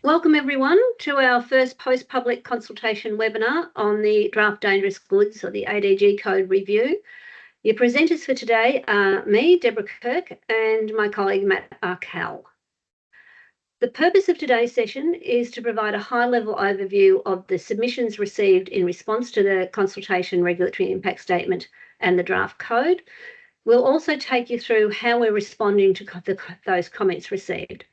Welcome everyone to our first post-public consultation webinar on the Draft Dangerous Goods or the ADG Code review. Your presenters for today are me, Deborah Kirk, and my colleague Matt Arkell. The purpose of today's session is to provide a high-level overview of the submissions received in response to the consultation regulatory impact statement and the draft code. We'll also take you through how we're responding to those comments received.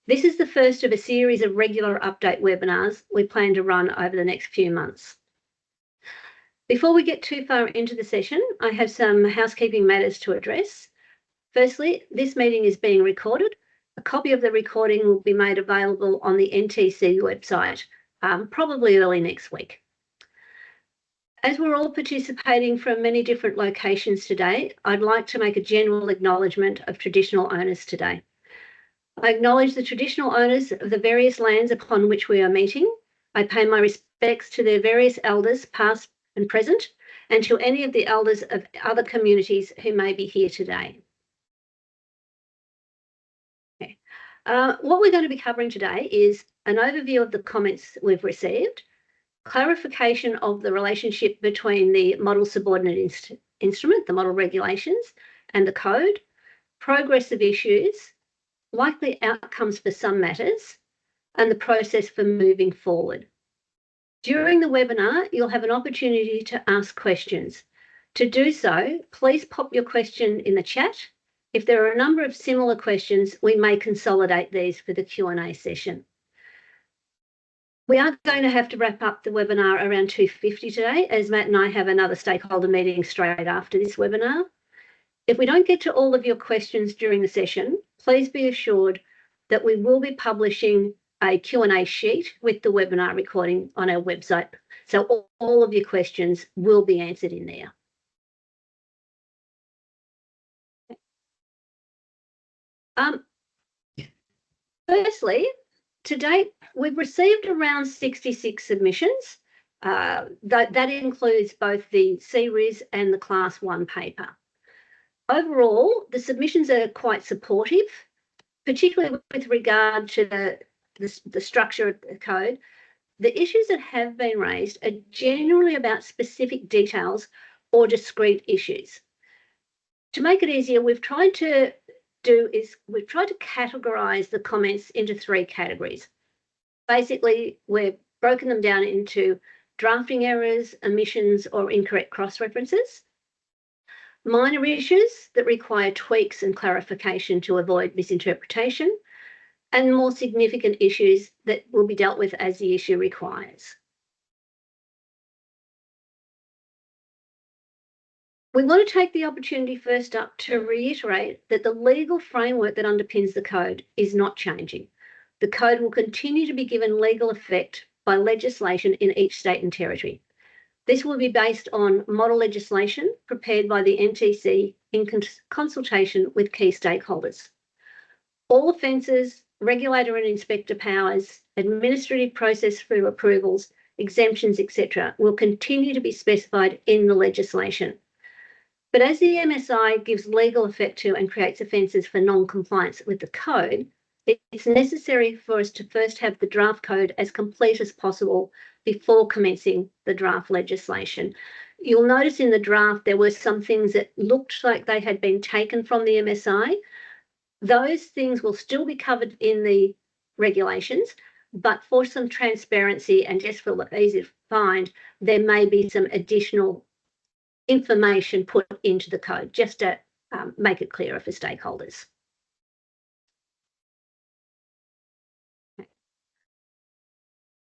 This is the first of a series of regular update webinars we plan to run over the next few months. Before we get too far into the session, I have some housekeeping matters to address. Firstly, this meeting is being recorded. A copy of the recording will be made available on the NTC website, probably early next week. As we're all participating from many different locations today, I'd like to make a general acknowledgement of traditional owners today. I acknowledge the traditional owners of the various lands upon which we are meeting. I pay my respects to their various elders, past and present, and to any of the elders of other communities who may be here today. Okay. What we're going to be covering today is an overview of the comments we've received, clarification of the relationship between the model subordinate instrument, the model regulations, and the code, progress of issues, likely outcomes for some matters, and the process for moving forward. During the webinar, you'll have an opportunity to ask questions. To do so, please pop your question in the chat. If there are a number of similar questions, we may consolidate these for the Q&A session. We are going to have to wrap up the webinar around 2:50 today, as Matt and I have another stakeholder meeting straight after this webinar. If we don't get to all of your questions during the session, please be assured that we will be publishing a Q&A sheet with the webinar recording on our website. So all of your questions will be answered in there. Firstly, to date, we've received around 66 submissions. That includes both the CRIS and the Class 1 paper. Overall, the submissions are quite supportive, particularly with regard to the structure of the code. The issues that have been raised are generally about specific details or discrete issues. To make it easier, we've tried to categorise the comments into 3 categories. Basically, we've broken them down into drafting errors, omissions, or incorrect cross-references, minor issues that require tweaks and clarification to avoid misinterpretation, and more significant issues that will be dealt with as the issue requires. We want to take the opportunity first up to reiterate that the legal framework that underpins the code is not changing. The code will continue to be given legal effect by legislation in each state and territory. This will be based on model legislation prepared by the NTC in consultation with key stakeholders. All offences, regulator and inspector powers, administrative process for approvals, exemptions, etc., will continue to be specified in the legislation. But as the MSI gives legal effect to and creates offences for non-compliance with the code, it's necessary for us to first have the draft code as complete as possible before commencing the draft legislation. You'll notice in the draft there were some things that looked like they had been taken from the MSI. Those things will still be covered in the regulations, but for some transparency and just for easy to find, there may be some additional information put into the code just to make it clearer for stakeholders.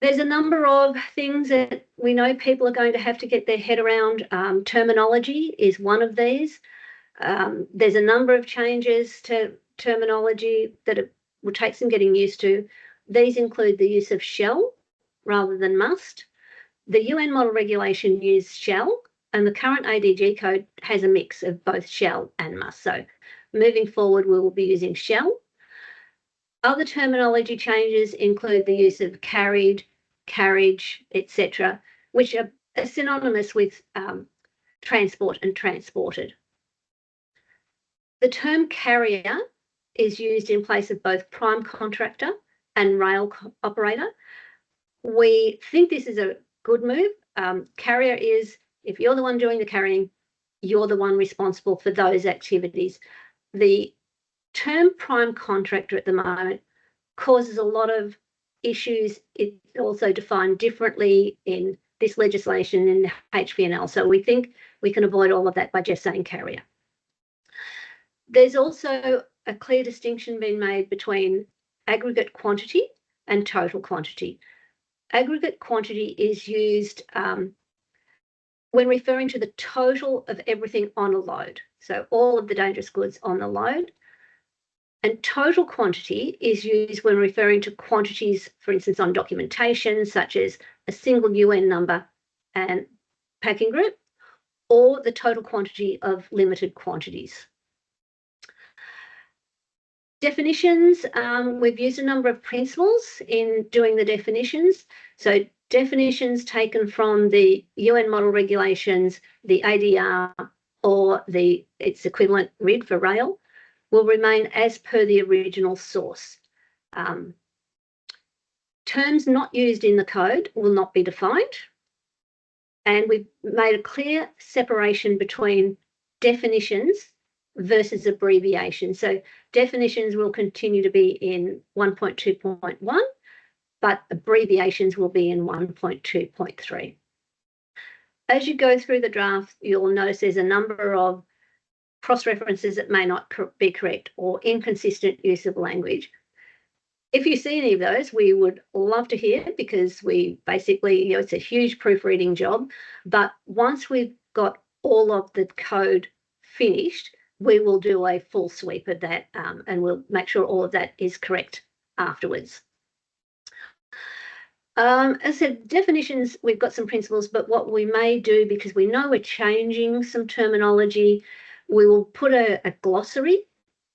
There's a number of things that we know people are going to have to get their head around. Terminology is one of these. There's a number of changes to terminology that will take some getting used to. These include the use of shall rather than must. The UN model regulation uses shall, and the current ADG code has a mix of both shall and must. So moving forward, we will be using shall. Other terminology changes include the use of carried, carriage, etc., which are synonymous with transport and transported. The term carrier is used in place of both prime contractor and rail operator. We think this is a good move. Carrier is, if you're the one doing the carrying, you're the one responsible for those activities. The term prime contractor at the moment causes a lot of issues. It's also defined differently in this legislation in HPNL. So we think we can avoid all of that by just saying carrier. There's also a clear distinction being made between aggregate quantity and total quantity. Aggregate quantity is used when referring to the total of everything on a load. So all of the dangerous goods on the load. And total quantity is used when referring to quantities, for instance, on documentation, such as a single UN number and packing group, or the total quantity of limited quantities. Definitions, we've used a number of principles in doing the definitions. So definitions taken from the UN model regulations, the ADR, or its equivalent RID for rail, will remain as per the original source. Terms not used in the code will not be defined. And we've made a clear separation between definitions versus abbreviations. So definitions will continue to be in 1.2.1, but abbreviations will be in 1.2.3. As you go through the draft, you'll notice there's a number of cross-references that may not be correct or inconsistent use of language. If you see any of those, we would love to hear, because we basically, it's a huge proofreading job. But once we've got all of the code finished, we will do a full sweep of that, and we'll make sure all of that is correct afterwards. As I said, definitions, we've got some principles, but what we may do, because we know we're changing some terminology, we will put a glossary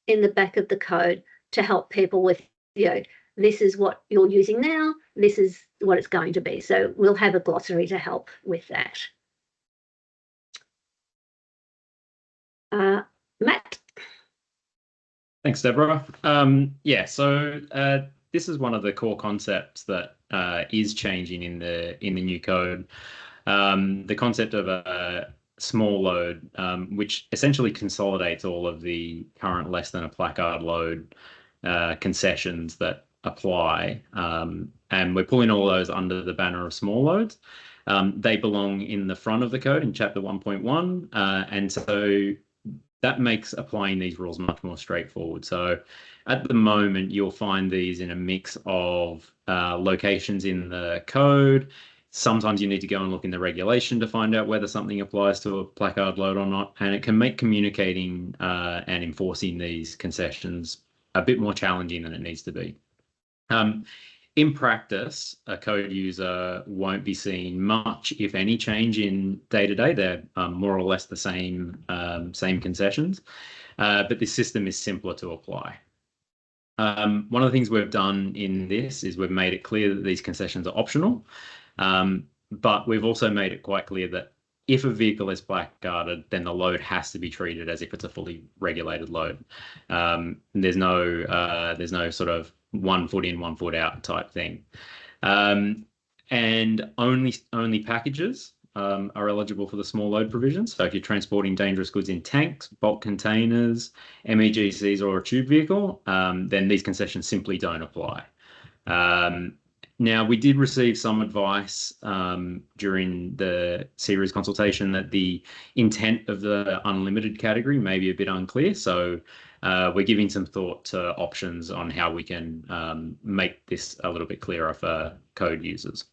in the back of the code to help people with, this is what you're using now, this is what it's going to be. So we'll have a glossary to help with that. Matt. Thanks, Deborah. So this is one of the core concepts that is changing in the new code. The concept of a small load, which essentially consolidates all of the current less than a placard load concessions that apply, and we're pulling all those under the banner of small loads. They belong in the front of the code in chapter 1.1, and so that makes applying these rules much more straightforward. So at the moment, you'll find these in a mix of locations in the code. Sometimes you need to go and look in the regulation to find out whether something applies to a placard load or not, and it can make communicating and enforcing these concessions a bit more challenging than it needs to be. In practice, a code user won't be seeing much, if any, change in day-to-day. They're more or less the same concessions, but this system is simpler to apply. One of the things we've done in this is we've made it clear that these concessions are optional, but we've also made it quite clear that if a vehicle is placarded, then the load has to be treated as if it's a fully regulated load. There's no sort of 1 foot in, 1 foot out type thing. And only packages are eligible for the small load provisions. So if you're transporting dangerous goods in tanks, bulk containers, MEGCs, or a tube vehicle, then these concessions simply don't apply. Now, we did receive some advice during the series consultation that the intent of the unlimited category may be a bit unclear. So we're giving some thought to options on how we can make this a little bit clearer for code users.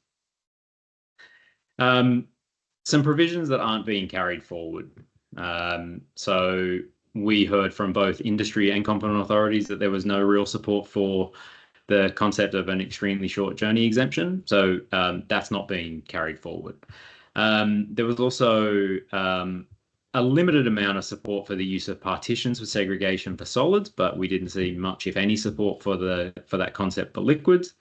Some provisions that aren't being carried forward. So we heard from both industry and competent authorities that there was no real support for the concept of an extremely short journey exemption. So that's not being carried forward. There was also a limited amount of support for the use of partitions for segregation for solids, but we didn't see much, if any, support for that concept for liquids.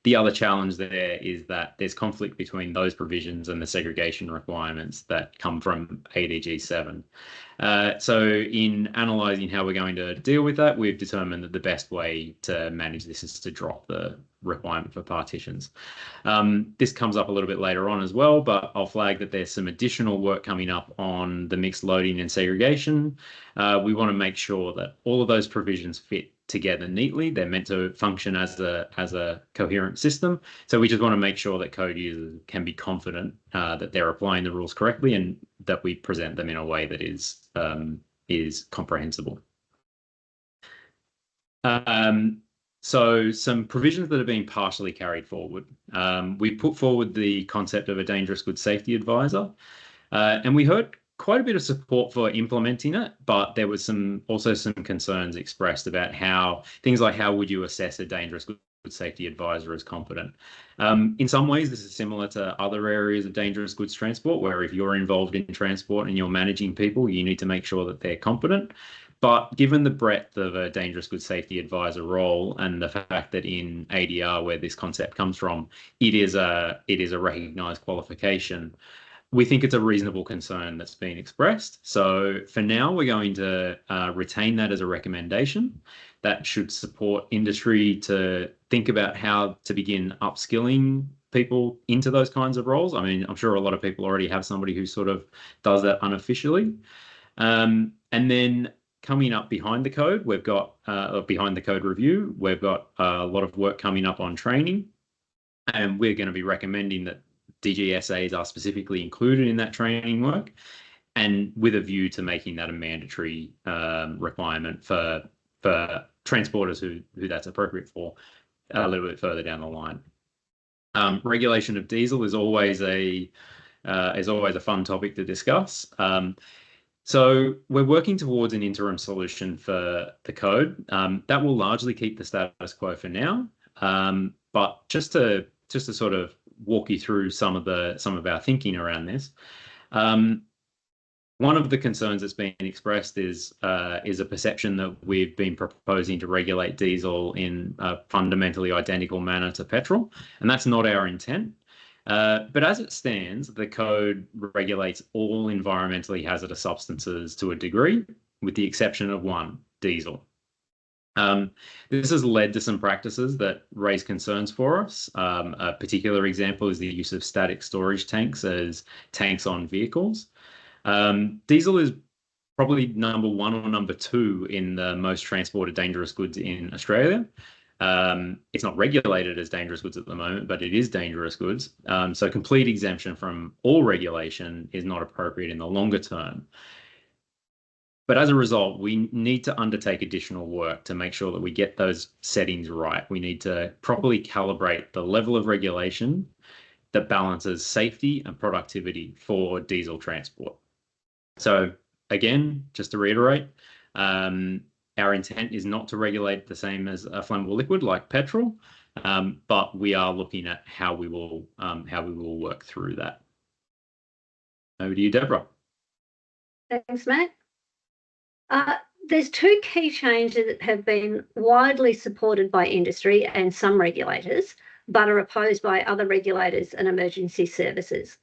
The other challenge there is that there's conflict between those provisions and the segregation requirements that come from ADG 7. So in analysing how we're going to deal with that, we've determined that the best way to manage this is to drop the requirement for partitions. This comes up a little bit later on as well, but I'll flag that there's some additional work coming up on the mixed loading and segregation. We want to make sure that all of those provisions fit together neatly. They're meant to function as a coherent system. So we just want to make sure that code users can be confident that they're applying the rules correctly and that we present them in a way that is comprehensible. So some provisions that have been partially carried forward. We put forward the concept of a dangerous goods safety advisor, and we heard quite a bit of support for implementing it, but there was also some concerns expressed about things like how would you assess a dangerous goods safety advisor as competent. In some ways, this is similar to other areas of dangerous goods transport, where if you're involved in transport and you're managing people, you need to make sure that they're competent. But given the breadth of a dangerous goods safety advisor role and the fact that in ADR, where this concept comes from, it is a recognised qualification, we think it's a reasonable concern that's been expressed. So for now, we're going to retain that as a recommendation. That should support industry to think about how to begin upskilling people into those kinds of roles. I mean, I'm sure a lot of people already have somebody who sort of does that unofficially. And then coming up behind the code, we've got behind the code review, we've got a lot of work coming up on training, and we're going to be recommending that DGSAs are specifically included in that training work, and with a view to making that a mandatory requirement for transporters who that's appropriate for a little bit further down the line. Regulation of diesel is always a fun topic to discuss. So we're working towards an interim solution for the code that will largely keep the status quo for now. But just to sort of walk you through some of our thinking around this. One of the concerns that's been expressed is a perception that we've been proposing to regulate diesel in a fundamentally identical manner to petrol, and that's not our intent. But as it stands, the code regulates all environmentally hazardous substances to a degree, with the exception of one, diesel. This has led to some practices that raise concerns for us. A particular example is the use of static storage tanks as tanks on vehicles. Diesel is probably number 1 or number 2 in the most transported dangerous goods in Australia. It's not regulated as dangerous goods at the moment, but it is dangerous goods. So complete exemption from all regulation is not appropriate in the longer term. But as a result, we need to undertake additional work to make sure that we get those settings right. We need to properly calibrate the level of regulation that balances safety and productivity for diesel transport. So again, just to reiterate, our intent is not to regulate the same as a flammable liquid like petrol, but we are looking at how we will work through that. Over to you, Deborah. Thanks, Matt. There's 2 key changes that have been widely supported by industry and some regulators, but are opposed by other regulators and emergency services.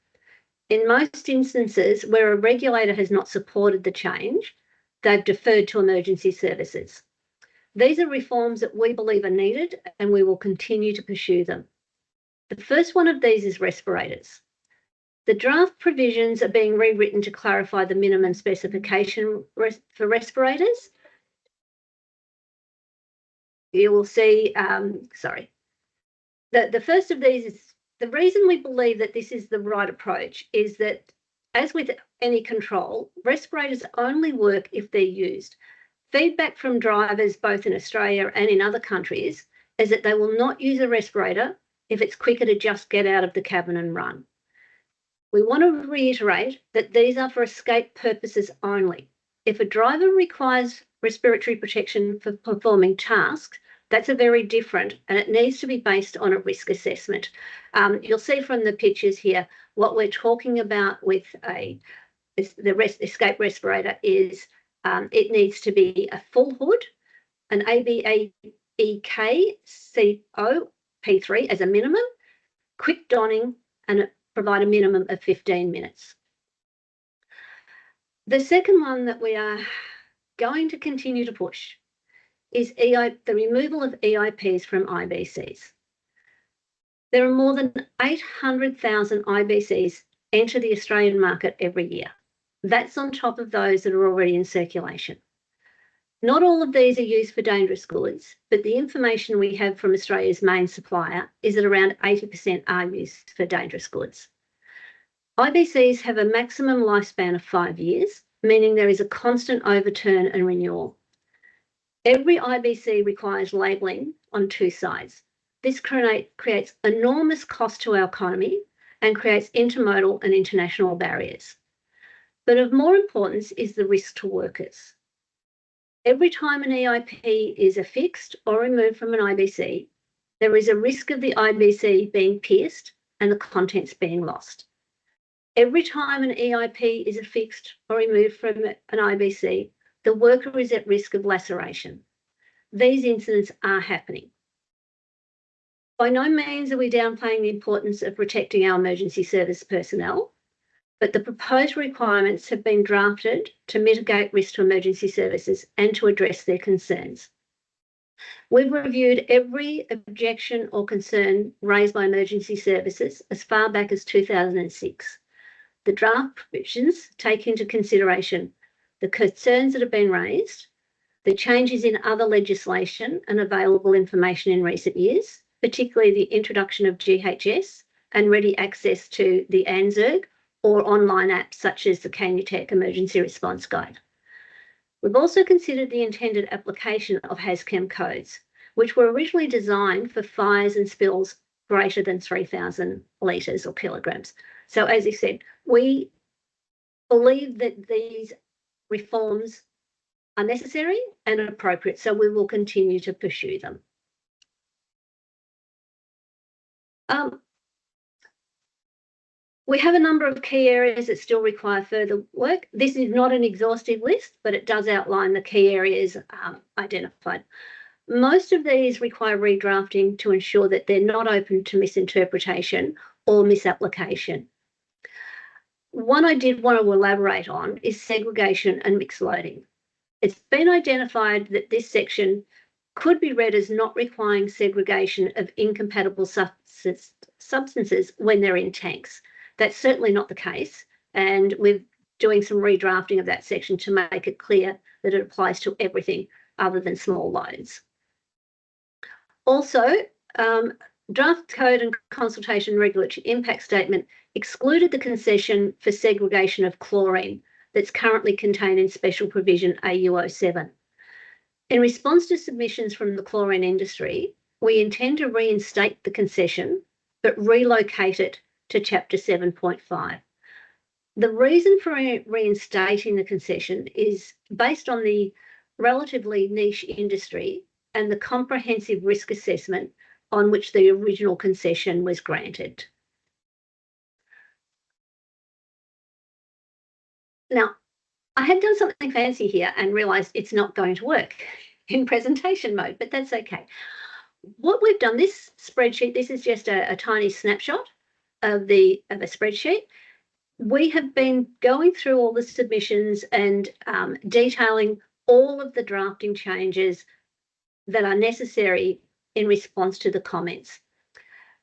In most instances where a regulator has not supported the change, they've deferred to emergency services. These are reforms that we believe are needed, and we will continue to pursue them. The first one of these is respirators. The draft provisions are being rewritten to clarify the minimum specification for respirators. You will see, the first of these is, the reason we believe that this is the right approach is that, as with any control, respirators only work if they're used. Feedback from drivers, both in Australia and in other countries, is that they will not use a respirator if it's quicker to just get out of the cabin and run. We want to reiterate that these are for escape purposes only. If a driver requires respiratory protection for performing tasks, that's a very different, and it needs to be based on a risk assessment. You'll see from the pictures here, what we're talking about with the escape respirator is it needs to be a full hood, an ABAEK CO P3 as a minimum, quick donning, and provide a minimum of 15 minutes. The second one that we are going to continue to push is the removal of EIPs from IBCs. There are more than 800,000 IBCs enter the Australian market every year. That's on top of those that are already in circulation. Not all of these are used for dangerous goods, but the information we have from Australia's main supplier is that around 80% are used for dangerous goods. IBCs have a maximum lifespan of 5 years, meaning there is a constant overturn and renewal. Every IBC requires labelling on two sides. This creates enormous cost to our economy and creates intermodal and international barriers. But of more importance is the risk to workers. Every time an EIP is affixed or removed from an IBC, there is a risk of the IBC being pierced and the contents being lost. Every time an EIP is affixed or removed from an IBC, the worker is at risk of laceration. These incidents are happening. By no means are we downplaying the importance of protecting our emergency service personnel, but the proposed requirements have been drafted to mitigate risk to emergency services and to address their concerns. We've reviewed every objection or concern raised by emergency services as far back as 2006. The draft provisions take into consideration the concerns that have been raised, the changes in other legislation and available information in recent years, particularly the introduction of GHS and ready access to the ANZERG or online apps such as the Canutech Emergency Response Guide. We've also considered the intended application of HAZChem codes, which were originally designed for fires and spills greater than 3,000 litres or kilograms. So as I said, we believe that these reforms are necessary and appropriate, so we will continue to pursue them. We have a number of key areas that still require further work. This is not an exhaustive list, but it does outline the key areas identified. Most of these require redrafting to ensure that they're not open to misinterpretation or misapplication. One I did want to elaborate on is segregation and mixed loading. It's been identified that this section could be read as not requiring segregation of incompatible substances when they're in tanks. That's certainly not the case, and we're doing some redrafting of that section to make it clear that it applies to everything other than small loads. Also, draft code and consultation regulatory impact statement excluded the concession for segregation of chlorine that's currently contained in special provision AU07. In response to submissions from the chlorine industry, we intend to reinstate the concession, but relocate it to Chapter 7.5. The reason for reinstating the concession is based on the relatively niche industry and the comprehensive risk assessment on which the original concession was granted. Now, I had done something fancy here and realised it's not going to work in presentation mode, but that's okay. What we've done, this spreadsheet, this is just a tiny snapshot of a spreadsheet. We have been going through all the submissions and detailing all of the drafting changes that are necessary in response to the comments.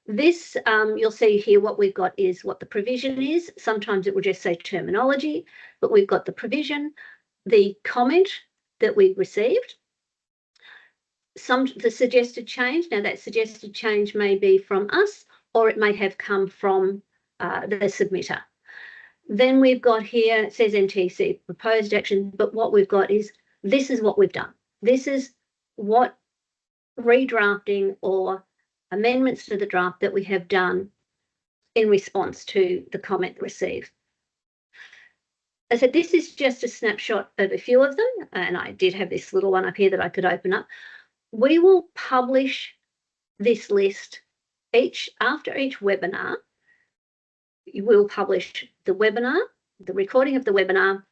This, you'll see here what we've got is what the provision is. Sometimes it will just say terminology, but we've got the provision, the comment that we've received, the suggested change. Now that suggested change may be from us or it may have come from the submitter. Then we've got here, it says NTC proposed action, but what we've got is, this is what we've done. This is what redrafting or amendments to the draft that we have done in response to the comment received. I said this is just a snapshot of a few of them, and I did have this little one up here that I could open up. We will publish this list after each webinar. You will publish the webinar, the recording of the webinar,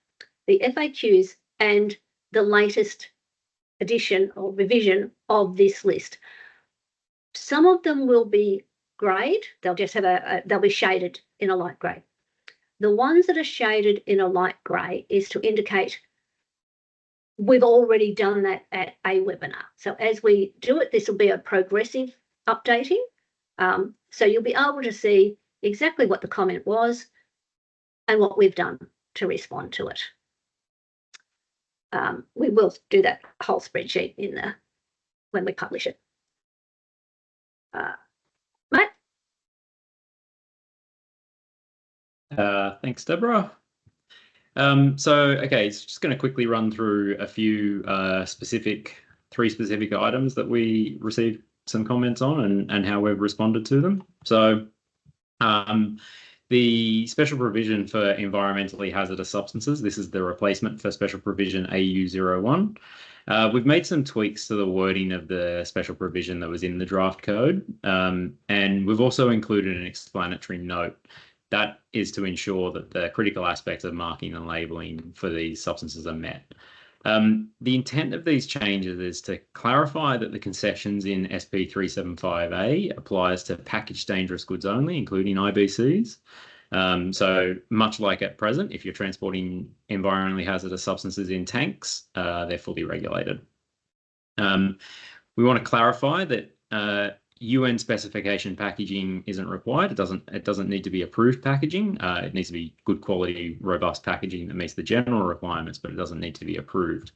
the FAQs, and the latest edition or revision of this list. Some of them will be greyed. They'll just have they'll be shaded in a light grey. The ones that are shaded in a light grey is to indicate we've already done that at a webinar. So as we do it, this will be a progressive updating. So you'll be able to see exactly what the comment was and what we've done to respond to it. We will do that whole spreadsheet when we publish it. Matt? Thanks, Deborah. Okay, so just going to quickly run through a few three specific items that we received some comments on and how we've responded to them. So the special provision for environmentally hazardous substances, this is the replacement for special provision AU01. We've made some tweaks to the wording of the special provision that was in the draft code, and we've also included an explanatory note. That is to ensure that the critical aspects of marking and labelling for these substances are met. The intent of these changes is to clarify that the concessions in SP 375A applies to packaged dangerous goods only, including IBCs. So much like at present, if you're transporting environmentally hazardous substances in tanks, they're fully regulated. We want to clarify that UN specification packaging isn't required. It doesn't need to be approved packaging. It needs to be good quality, robust packaging that meets the general requirements, but it doesn't need to be approved.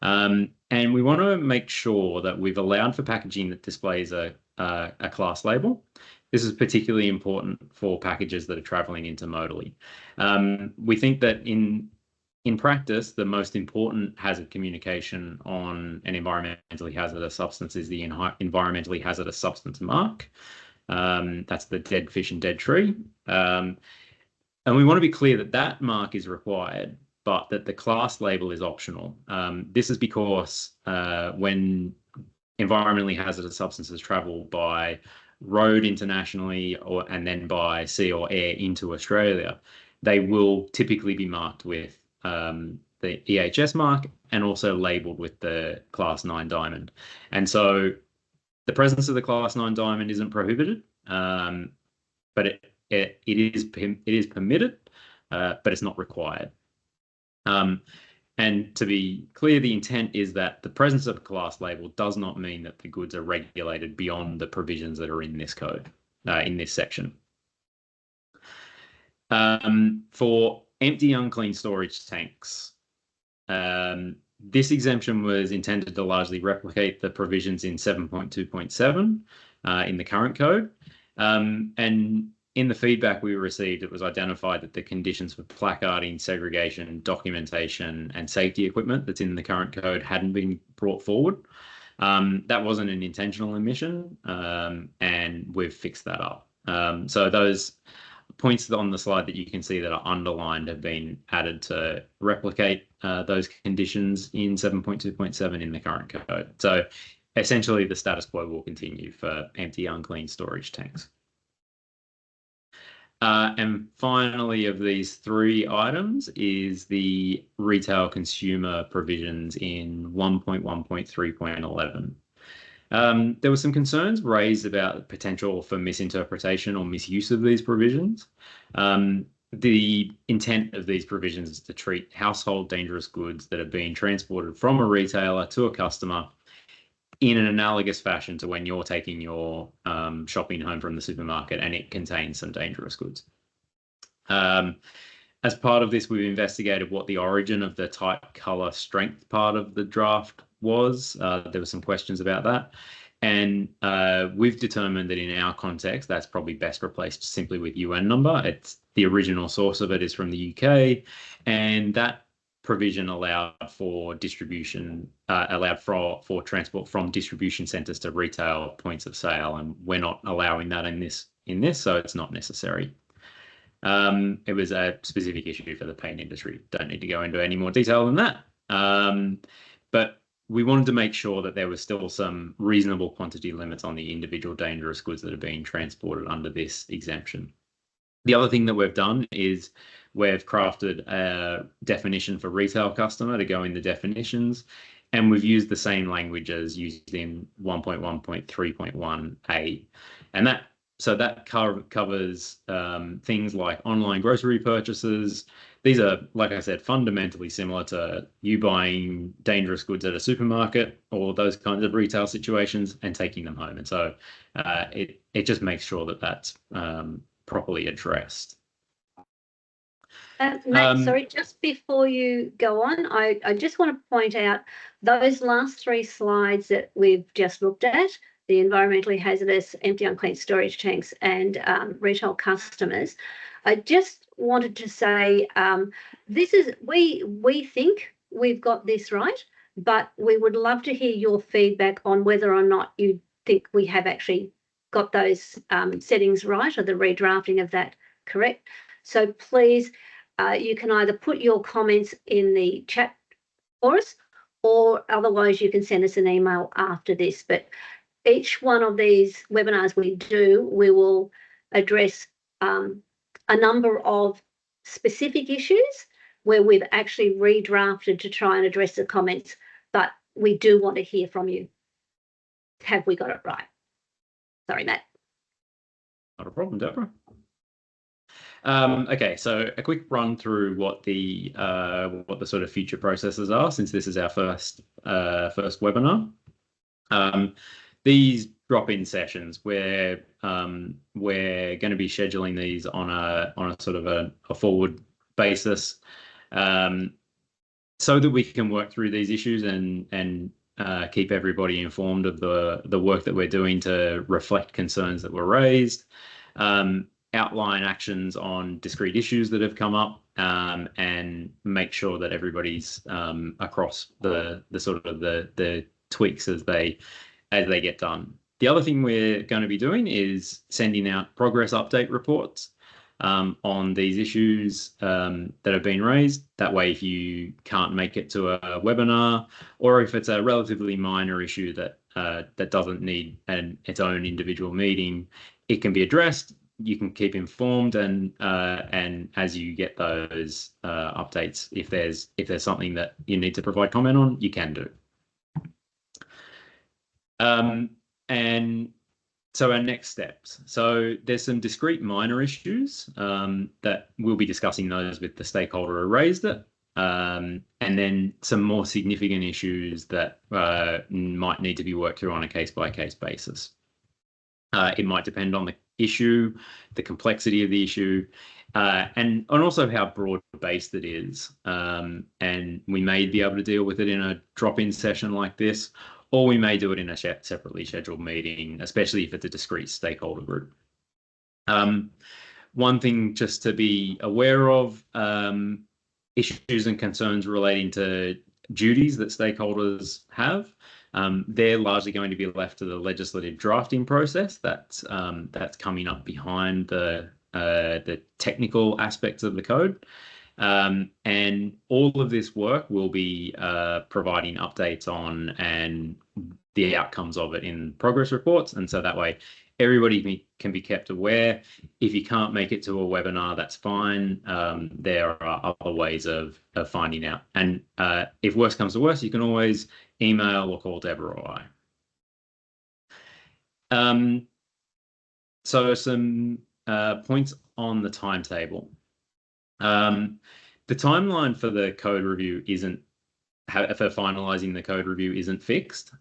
And we want to make sure that we've allowed for packaging that displays a class label. This is particularly important for packages that are traveling intermodally. We think that in practice, the most important hazard communication on an environmentally hazardous substance is the environmentally hazardous substance mark. That's the dead fish and dead tree. And we want to be clear that that mark is required, but that the class label is optional. This is because when environmentally hazardous substances travel by road internationally and then by sea or air into Australia, they will typically be marked with the EHS mark and also labelled with the Class 9 diamond. And so the presence of the Class 9 diamond isn't prohibited, but it is permitted, but it's not required. And to be clear, the intent is that the presence of a class label does not mean that the goods are regulated beyond the provisions that are in this code, in this section. For empty unclean storage tanks, this exemption was intended to largely replicate the provisions in 7.2.7 in the current code. And in the feedback we received, it was identified that the conditions for placarding, segregation, documentation, and safety equipment that's in the current code hadn't been brought forward. That wasn't an intentional omission, and we've fixed that up. So those points on the slide that you can see that are underlined have been added to replicate those conditions in 7.2.7 in the current code. So essentially the status quo will continue for empty unclean storage tanks. And finally, of these three items is the retail consumer provisions in 1.1.3.11. There were some concerns raised about the potential for misinterpretation or misuse of these provisions. The intent of these provisions is to treat household dangerous goods that are being transported from a retailer to a customer in an analogous fashion to when you're taking your shopping home from the supermarket and it contains some dangerous goods. As part of this, we've investigated what the origin of the type, color, strength part of the draft was. There were some questions about that. And we've determined that in our context, that's probably best replaced simply with UN number. It's the original source of it is from the UK, and that provision allowed for distribution, for transport from distribution centres to retail points of sale, and we're not allowing that in this, so it's not necessary. It was a specific issue for the paint industry. Don't need to go into any more detail than that. But we wanted to make sure that there was still some reasonable quantity limits on the individual dangerous goods that are being transported under this exemption. The other thing that we've done is we've crafted a definition for retail customer to go in the definitions, and we've used the same language as used in 1.1.3.1a. And that So that covers things like online grocery purchases. These are, like I said, fundamentally similar to you buying dangerous goods at a supermarket or those kinds of retail situations and taking them home. And so it just makes sure that that's properly addressed. Matt, sorry, just before you go on, I just want to point out those last 3 slides that we've just looked at, the environmentally hazardous, empty unclean storage tanks and retail customers. I just wanted to say this is we think we've got this right, but we would love to hear your feedback on whether or not you think we have actually got those settings right or the redrafting of that correct. So please, you can either put your comments in the chat for us, or otherwise you can send us an email after this. But each one of these webinars we do, we will address a number of specific issues where we've actually redrafted to try and address the comments, but we do want to hear from you. Have we got it right? Sorry, Matt. Not a problem, Deborah. Okay, so a quick run through what the sort of future processes are, since this is our first webinar. These drop-in sessions, we're going to be scheduling these on a sort of a forward basis, so that we can work through these issues and keep everybody informed of the work that we're doing to reflect concerns that were raised, outline actions on discrete issues that have come up, and make sure that everybody's across the sort of the tweaks as they get done. The other thing we're going to be doing is sending out progress update reports on these issues that have been raised. That way, if you can't make it to a webinar, or if it's a relatively minor issue that doesn't need its own individual meeting, it can be addressed. You can keep informed, and as you get those updates, if there's something that you need to provide comment on, you can do. And so our next steps. So there's some discrete minor issues that we'll be discussing those with the stakeholder who raised it, and then some more significant issues that might need to be worked through on a case-by-case basis. It might depend on the issue, the complexity of the issue, and also how broad-based it is. And we may be able to deal with it in a drop-in session like this, or we may do it in a separately scheduled meeting, especially if it's a discrete stakeholder group. One thing just to be aware of, issues and concerns relating to duties that stakeholders have. They're largely going to be left to the legislative drafting process that's coming up behind the technical aspects of the code. And all of this work will be providing updates on and the outcomes of it in progress reports. And so that way everybody can be kept aware. If you can't make it to a webinar, that's fine. There are other ways of finding out. And if worse comes to worse, you can always email or call Deborah or I. So some points on the timetable. The timeline for the code review for finalising the code review isn't fixed.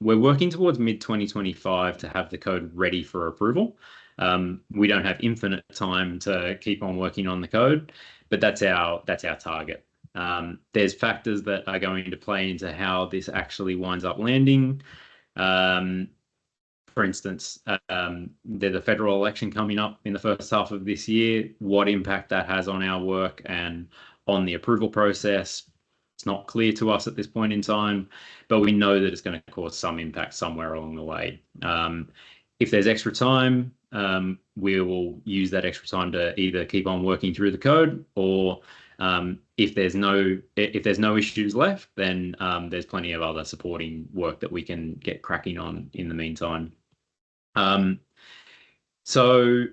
We're working towards mid-2025 to have the code ready for approval. We don't have infinite time to keep on working on the code, but that's our target. There's factors that are going to play into how this actually winds up landing. For instance, there's a federal election coming up in the first half of this year. What impact that has on our work and on the approval process, it's not clear to us at this point in time, but we know that it's going to cause some impact somewhere along the way. If there's extra time, we will use that extra time to either keep on working through the code, or if there's no issues left, then there's plenty of other supporting work that we can get cracking on in the meantime. So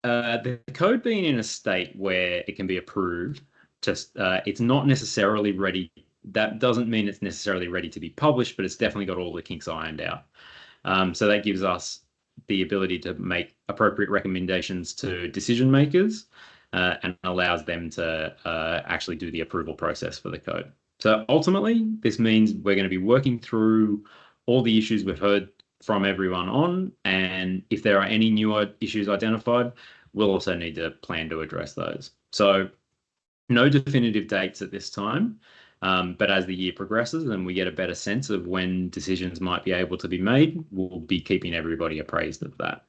the code being in a state where it can be approved, it's not necessarily ready. That doesn't mean it's necessarily ready to be published, but it's definitely got all the kinks ironed out. So that gives us the ability to make appropriate recommendations to decision makers and allows them to actually do the approval process for the code. So ultimately, this means we're going to be working through all the issues we've heard from everyone on, and if there are any newer issues identified, we'll also need to plan to address those. So no definitive dates at this time, but as the year progresses and we get a better sense of when decisions might be able to be made, we'll be keeping everybody appraised of that.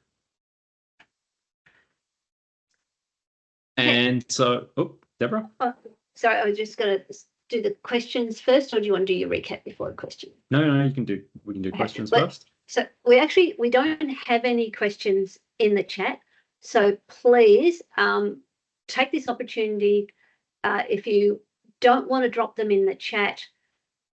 And so, oh, Deborah? Oh, sorry, I was just going to do the questions first, or do you want to do your recap before the question? No, we can do questions first. So we don't have any questions in the chat. So please take this opportunity. If you don't want to drop them in the chat,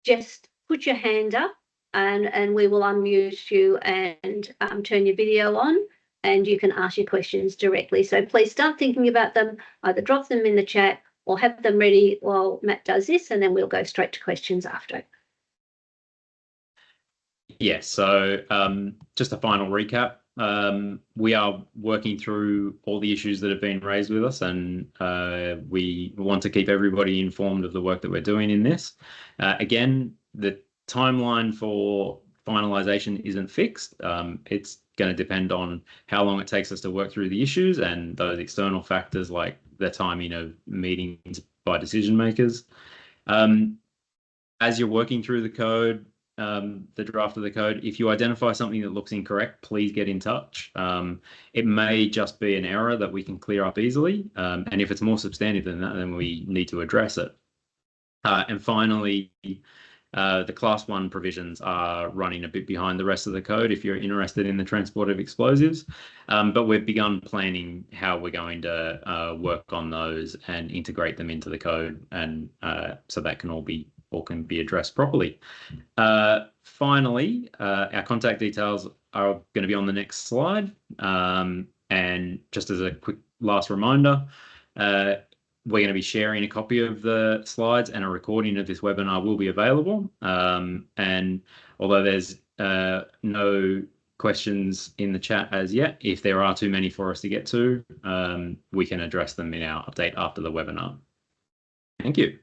just put your hand up and we will unmute you and turn your video on, and you can ask your questions directly. So please start thinking about them, either drop them in the chat or have them ready while Matt does this, and then we'll go straight to questions after. Yes, so just a final recap. We are working through all the issues that have been raised with us, and we want to keep everybody informed of the work that we're doing in this. Again, the timeline for finalisation isn't fixed. It's going to depend on how long it takes us to work through the issues and those external factors like the timing of meetings by decision makers. As you're working through the code, the draft of the code, if you identify something that looks incorrect, please get in touch. It may just be an error that we can clear up easily. And if it's more substantive than that, then we need to address it. And finally, the class 1 provisions are running a bit behind the rest of the code if you're interested in the transport of explosives. But we've begun planning how we're going to work on those and integrate them into the code, and so that can all can be addressed properly. Finally, our contact details are going to be on the next slide. And just as a quick last reminder, we're going to be sharing a copy of the slides, and a recording of this webinar will be available. And although there's no questions in the chat as yet, if there are too many for us to get to, we can address them in our update after the webinar. Thank you.